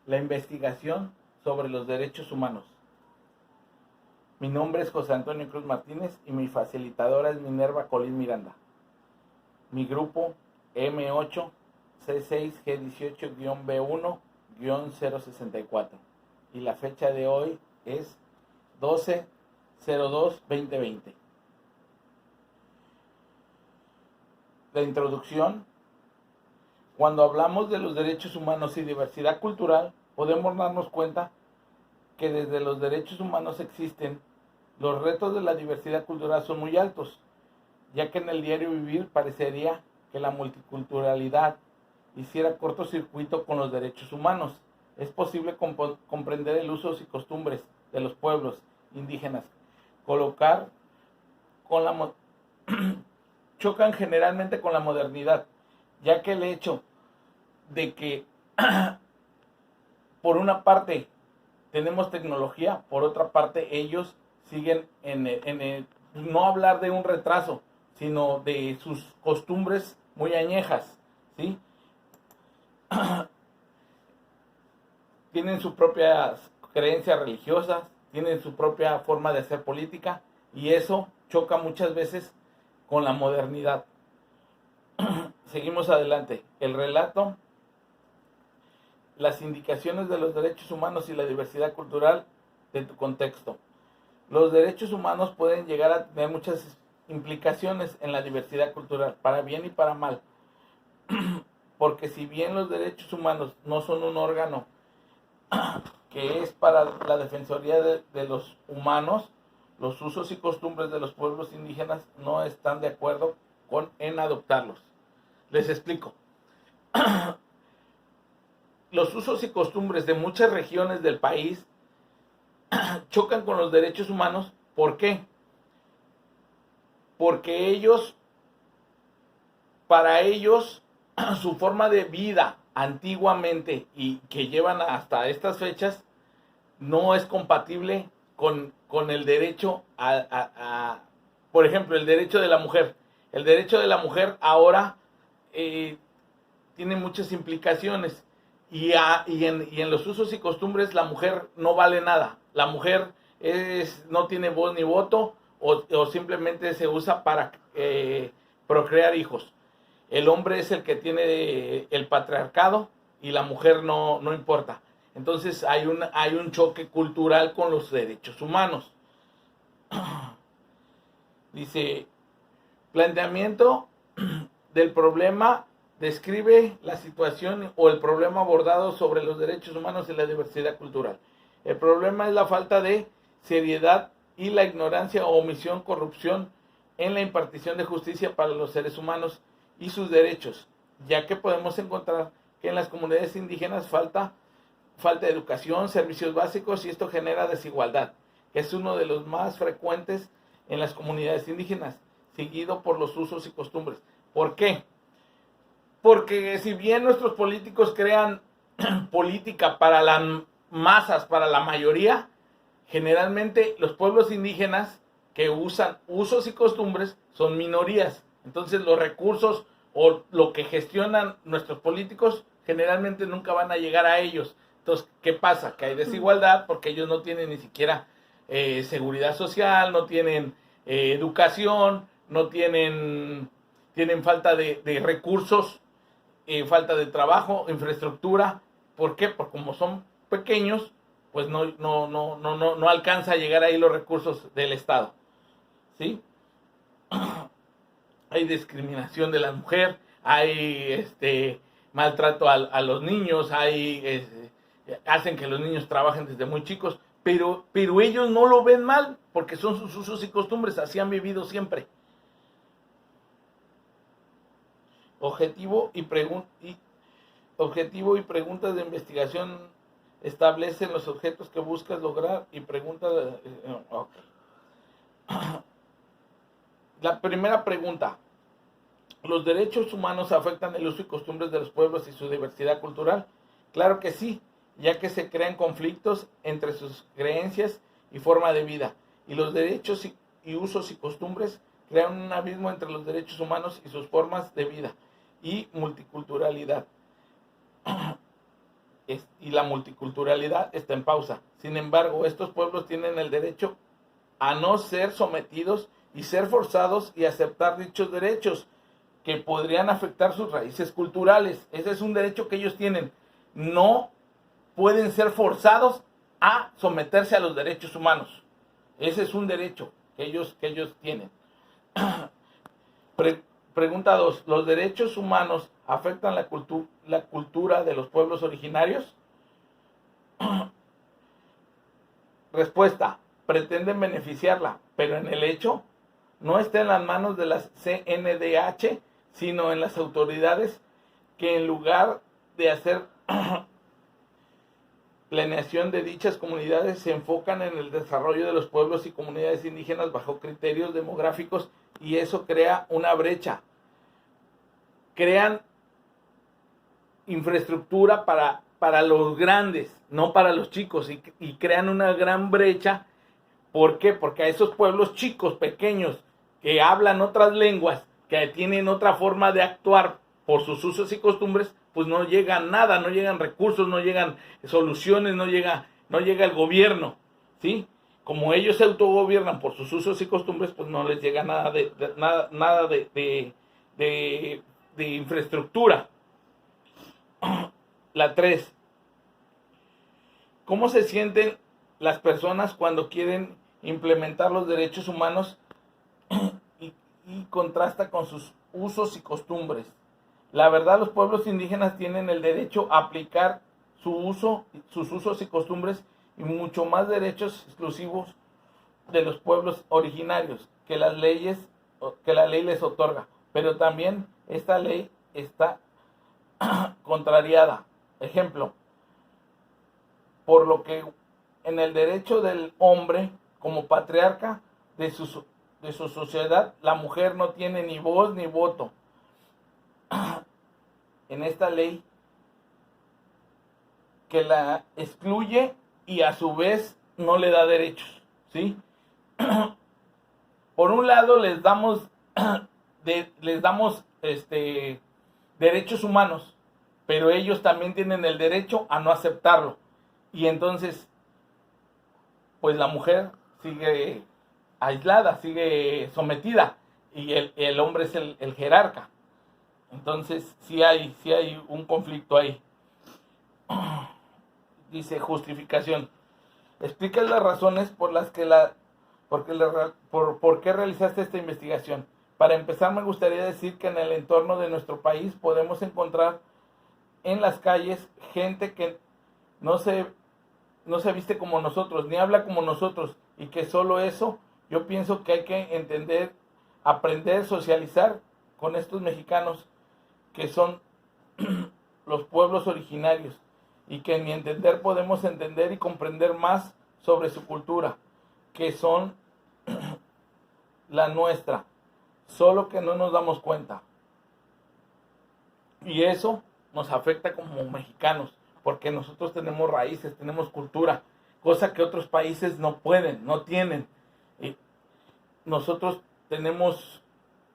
la investigación sobre los derechos humanos. Mi nombre es José Antonio Cruz Martínez y mi facilitadora es Minerva Colín Miranda. Mi grupo M8C6G18-B1-064 y la fecha de hoy es 12/02/2020. La introducción. Cuando hablamos de los derechos humanos y diversidad cultural, podemos darnos cuenta que desde los derechos humanos existen, los retos de la diversidad cultural son muy altos, ya que en el diario vivir parecería que la multiculturalidad hiciera cortocircuito con los derechos humanos. Es posible comprender el usos y costumbres de los pueblos indígenas, chocan generalmente con la modernidad, ya que el hecho de que por una parte tenemos tecnología, por otra parte ellos siguen no hablar de un retraso, sino de sus costumbres muy añejas, ¿sí? Tienen sus propias creencias religiosas, tienen su propia forma de hacer política y eso choca muchas veces con la modernidad. Seguimos adelante. El relato, las indicaciones de los derechos humanos y la diversidad cultural de tu contexto. Los derechos humanos pueden llegar a tener muchas implicaciones en la diversidad cultural, para bien y para mal. Porque si bien los derechos humanos no son un órgano que es para la defensoría de los humanos, los usos y costumbres de los pueblos indígenas no están de acuerdo en adoptarlos. Les explico. Los usos y costumbres de muchas regiones del país chocan con los derechos humanos. ¿Por qué? Porque para ellos, su forma de vida antiguamente y que llevan hasta estas fechas no es compatible con el derecho por ejemplo, el derecho de la mujer. El derecho de la mujer ahora tiene muchas implicaciones y en los usos y costumbres la mujer no vale nada. La mujer no tiene voz ni voto o simplemente se usa para procrear hijos. El hombre es el que tiene el patriarcado y la mujer no importa. Entonces hay un choque cultural con los derechos humanos. Dice, planteamiento del problema describe la situación o el problema abordado sobre los derechos humanos y la diversidad cultural. El problema es la falta de seriedad y la ignorancia o omisión, corrupción en la impartición de justicia para los seres humanos y sus derechos, ya que podemos encontrar que en las comunidades indígenas falta educación, servicios básicos y esto genera desigualdad, que es uno de los más frecuentes en las comunidades indígenas, seguido por los usos y costumbres. ¿Por qué? Porque si bien nuestros políticos crean política para las masas, para la mayoría, generalmente los pueblos indígenas que usan usos y costumbres son minorías. Entonces los recursos o lo que gestionan nuestros políticos generalmente nunca van a llegar a ellos. Entonces, ¿qué pasa? Que hay desigualdad porque ellos no tienen ni siquiera seguridad social, no tienen educación, no tienen falta de recursos, falta de trabajo, infraestructura. ¿Por qué? Porque como son pequeños, pues no alcanza a llegar ahí los recursos del Estado. ¿Sí? Hay discriminación de la mujer, hay maltrato a los niños, hacen que los niños trabajen desde muy chicos, pero ellos no lo ven mal, porque son sus usos y costumbres, así han vivido siempre. Objetivo y preguntas de investigación establecen los objetos que buscas lograr y preguntas. Okay. La primera pregunta: ¿los derechos humanos afectan el uso y costumbres de los pueblos y su diversidad cultural? Claro que sí, ya que se crean conflictos entre sus creencias y forma de vida, y los derechos y usos y costumbres crean un abismo entre los derechos humanos y sus formas de vida y multiculturalidad. y la multiculturalidad está en pausa. Sin embargo, estos pueblos tienen el derecho a no ser sometidos y ser forzados y aceptar dichos derechos que podrían afectar sus raíces culturales. Ese es un derecho que ellos tienen. No pueden ser forzados a someterse a los derechos humanos. Ese es un derecho que ellos tienen. Pregunta 2. ¿Los derechos humanos afectan la cultura de los pueblos originarios? Respuesta. Pretenden beneficiarla, pero en el hecho no está en las manos de las CNDH, sino en las autoridades que en lugar de hacer planeación de dichas comunidades se enfocan en el desarrollo de los pueblos y comunidades indígenas bajo criterios demográficos, y eso crea una brecha. Crean infraestructura para los grandes, no para los chicos, y crean una gran brecha. ¿Por qué? Porque a esos pueblos chicos, pequeños, que hablan otras lenguas, que tienen otra forma de actuar por sus usos y costumbres, pues no llega nada, no llegan recursos, no llegan soluciones, no llega el gobierno, ¿sí? Como ellos se autogobiernan por sus usos y costumbres, pues no les llega nada de infraestructura. La 3. ¿Cómo se sienten las personas cuando quieren implementar los derechos humanos y contrasta con sus usos y costumbres? La verdad, los pueblos indígenas tienen el derecho a aplicar sus usos y costumbres, y mucho más derechos exclusivos de los pueblos originarios que la ley les otorga. Pero también esta ley está contrariada. Ejemplo, por lo que en el derecho del hombre como patriarca de su sociedad, la mujer no tiene ni voz ni voto. En esta ley que la excluye y a su vez no le da derechos, ¿sí? Por un lado les damos derechos humanos, pero ellos también tienen el derecho a no aceptarlo. Y entonces, pues la mujer sigue aislada, sigue sometida, y el hombre es el jerarca. Entonces, sí hay un conflicto ahí. Dice justificación. Explica las razones por qué realizaste esta investigación. Para empezar, me gustaría decir que en el entorno de nuestro país podemos encontrar en las calles gente que no se viste como nosotros, ni habla como nosotros, y que solo eso, yo pienso que hay que entender, aprender, socializar con estos mexicanos que son los pueblos originarios, y que en mi entender podemos entender y comprender más sobre su cultura, que son la nuestra, solo que no nos damos cuenta. Y eso nos afecta como mexicanos, porque nosotros tenemos raíces, tenemos cultura, cosa que otros países no pueden, no tienen. Nosotros tenemos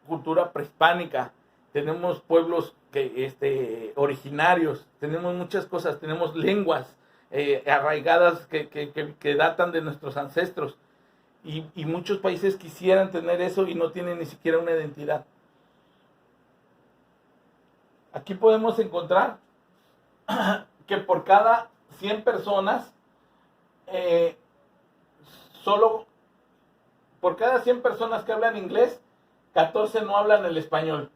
cultura prehispánica, tenemos pueblos originarios, tenemos muchas cosas, tenemos lenguas arraigadas que datan de nuestros ancestros, y muchos países quisieran tener eso y no tienen ni siquiera una identidad. Aquí podemos encontrar que por cada 100 personas, por cada 100 personas que hablan inglés, 14 no hablan el español.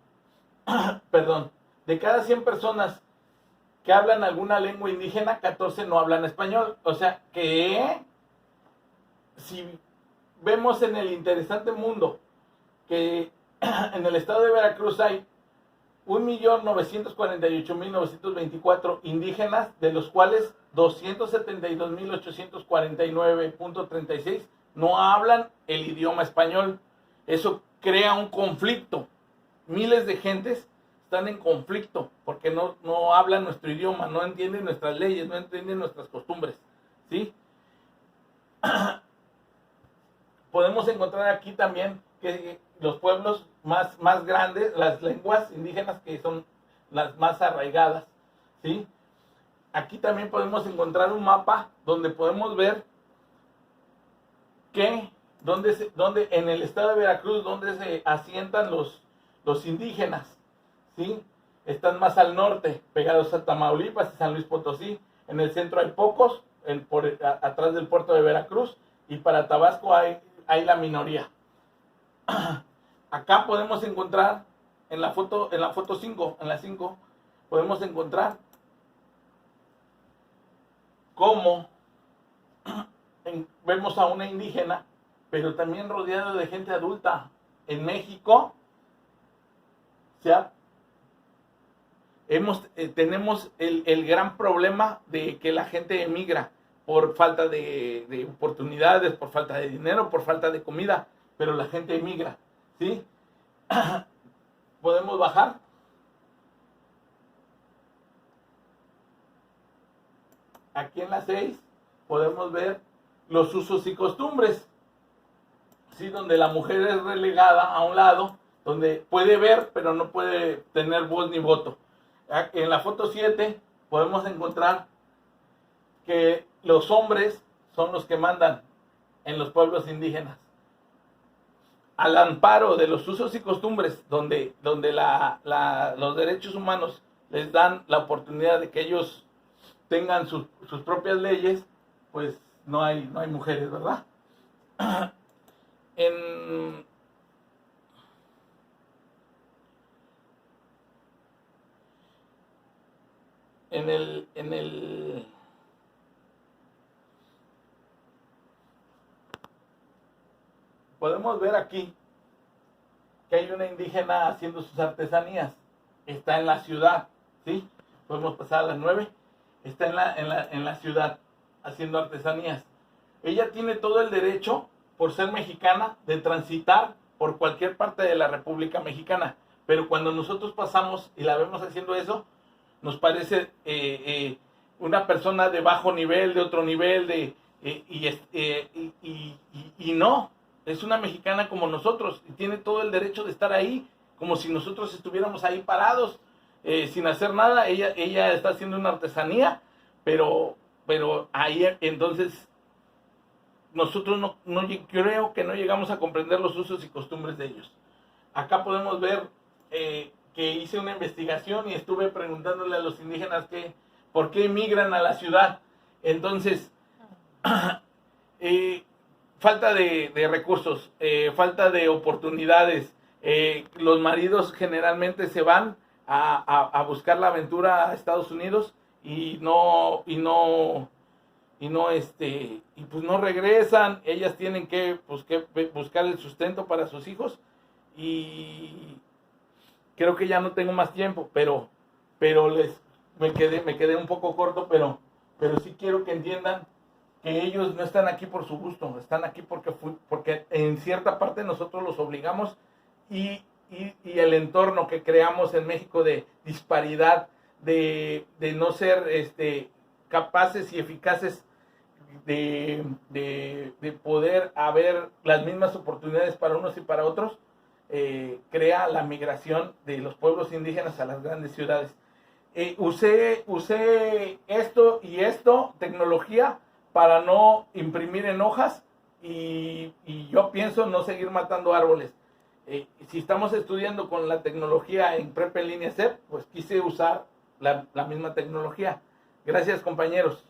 Perdón, de cada 100 personas que hablan alguna lengua indígena, 14 no hablan español. O sea que si vemos en el interesante mundo que en el estado de Veracruz hay 1.948.924 indígenas, de los cuales 272.849.36 no hablan el idioma español. Eso crea un conflicto. Miles de gentes están en conflicto porque no hablan nuestro idioma, no entienden nuestras leyes, no entienden nuestras costumbres, ¿sí? Podemos encontrar aquí también que los pueblos más grandes, las lenguas indígenas que son las más arraigadas, ¿sí? aquí también podemos encontrar un mapa donde podemos ver que donde en el estado de Veracruz, donde se asientan los indígenas, ¿sí? Están más al norte, pegados a Tamaulipas y San Luis Potosí. En el centro hay pocos, atrás del puerto de Veracruz, y para Tabasco hay la minoría. Acá podemos encontrar, en la foto 5, en la 5, podemos encontrar cómo vemos a una indígena, pero también rodeado de gente adulta. En México tenemos el gran problema de que la gente emigra por falta de oportunidades, por falta de dinero, por falta de comida, pero la gente emigra, ¿sí? ¿Podemos bajar? Aquí en la 6 podemos ver los usos y costumbres, ¿sí? Donde la mujer es relegada a un lado, donde puede ver, pero no puede tener voz ni voto. En la foto 7 podemos encontrar que los hombres son los que mandan en los pueblos indígenas. Al amparo de los usos y costumbres, donde los derechos humanos les dan la oportunidad de que ellos tengan sus propias leyes, pues no hay mujeres, ¿verdad? Podemos ver aquí que hay una indígena haciendo sus artesanías. Está en la ciudad, ¿sí? Podemos pasar a las 9. Está en la ciudad haciendo artesanías. Ella tiene todo el derecho, por ser mexicana, de transitar por cualquier parte de la República Mexicana. Pero cuando nosotros pasamos y la vemos haciendo eso, nos parece una persona de bajo nivel, de otro nivel, y no. Es una mexicana como nosotros y tiene todo el derecho de estar ahí, como si nosotros estuviéramos ahí parados, sin hacer nada. Ella está haciendo una artesanía, pero ahí entonces nosotros no creo que no llegamos a comprender los usos y costumbres de ellos. Acá podemos ver que hice una investigación y estuve preguntándole a los indígenas por qué emigran a la ciudad. Entonces, falta de recursos, falta de oportunidades. Los maridos generalmente se van a buscar la aventura a Estados Unidos y pues no regresan. Ellas tienen que buscar el sustento para sus hijos, y creo que ya no tengo más tiempo, pero me quedé un poco corto, pero sí quiero que entiendan que ellos no están aquí por su gusto, están aquí porque en cierta parte nosotros los obligamos, y el entorno que creamos en México de disparidad, de no ser capaces y eficaces de poder haber las mismas oportunidades para unos y para otros, crea la migración de los pueblos indígenas a las grandes ciudades. Usé tecnología, para no imprimir en hojas, y yo pienso no seguir matando árboles. Si estamos estudiando con la tecnología en Prepa en línea CEP, pues quise usar la misma tecnología. Gracias, compañeros.